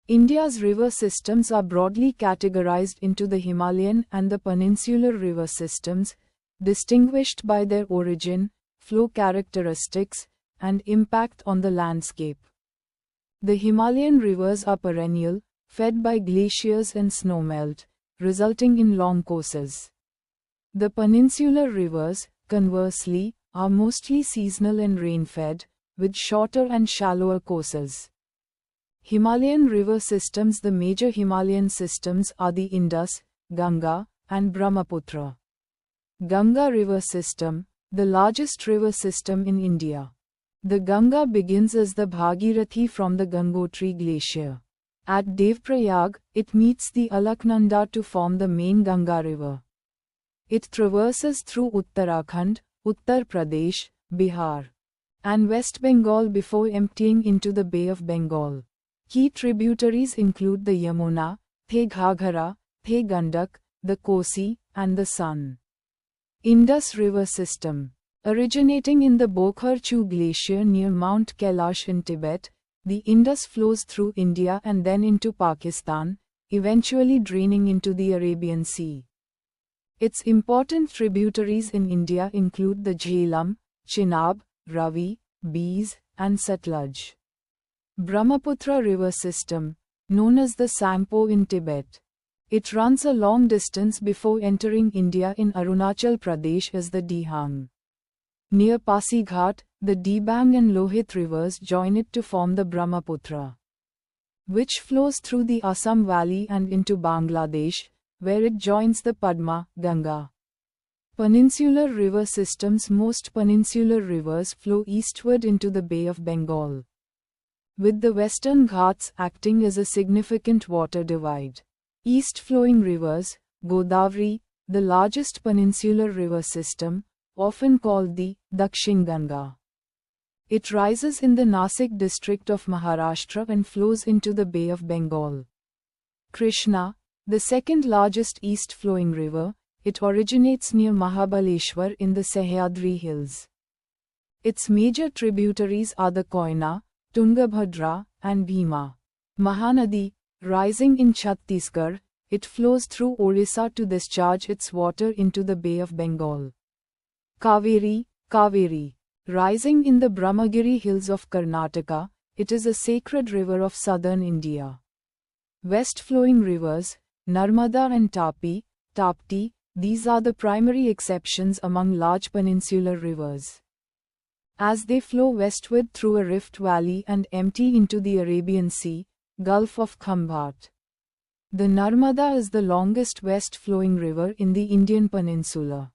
India's river systems are broadly categorized into the Himalayan and the peninsular river systems, distinguished by their origin, flow characteristics, and impact on the landscape. The Himalayan rivers are perennial, fed by glaciers and snowmelt, resulting in long courses. The peninsular rivers, conversely, are mostly seasonal and rain-fed, with shorter and shallower courses. Himalayan river systems. The major Himalayan systems are the Indus, Ganga, and Brahmaputra. Ganga River System, the largest river system in India. The Ganga begins as the Bhagirathi from the Gangotri Glacier. At Devprayag, it meets the Alaknanda to form the main Ganga River. It traverses through Uttarakhand, Uttar Pradesh, Bihar, and West Bengal before emptying into the Bay of Bengal. Key tributaries include the Yamuna, The Ghaghara, The Gandak, the Kosi, and the Son. Indus River System. Originating in the Bokharchu Glacier near Mount Kailash in Tibet, the Indus flows through India and then into Pakistan, eventually draining into the Arabian Sea. Its important tributaries in India include the Jhelum, Chenab, Ravi, Beas, and Satluj. Brahmaputra River System, known as the Sampo in Tibet. It runs a long distance before entering India in Arunachal Pradesh as the Dihang. Near Pasighat, the Dibang and Lohit rivers join it to form the Brahmaputra, which flows through the Assam Valley and into Bangladesh, where it joins the Padma, Ganga. Peninsular river systems. Most peninsular rivers flow eastward into the Bay of Bengal, with the Western Ghats acting as a significant water divide. East-flowing rivers, Godavari, the largest peninsular river system, often called the Dakshin Ganga. It rises in the Nasik district of Maharashtra and flows into the Bay of Bengal. Krishna, the second largest east-flowing river, it originates near Mahabaleshwar in the Sahyadri Hills. Its major tributaries are the Koyna, Tungabhadra, and Bhima. Mahanadi, rising in Chhattisgarh, it flows through Orissa to discharge its water into the Bay of Bengal. Kaveri, rising in the Brahmagiri hills of Karnataka, it is a sacred river of southern India. West-flowing rivers, Narmada and Tapti, these are the primary exceptions among large peninsular rivers, as they flow westward through a rift valley and empty into the Arabian Sea, Gulf of Khambhat. The Narmada is the longest west-flowing river in the Indian peninsula.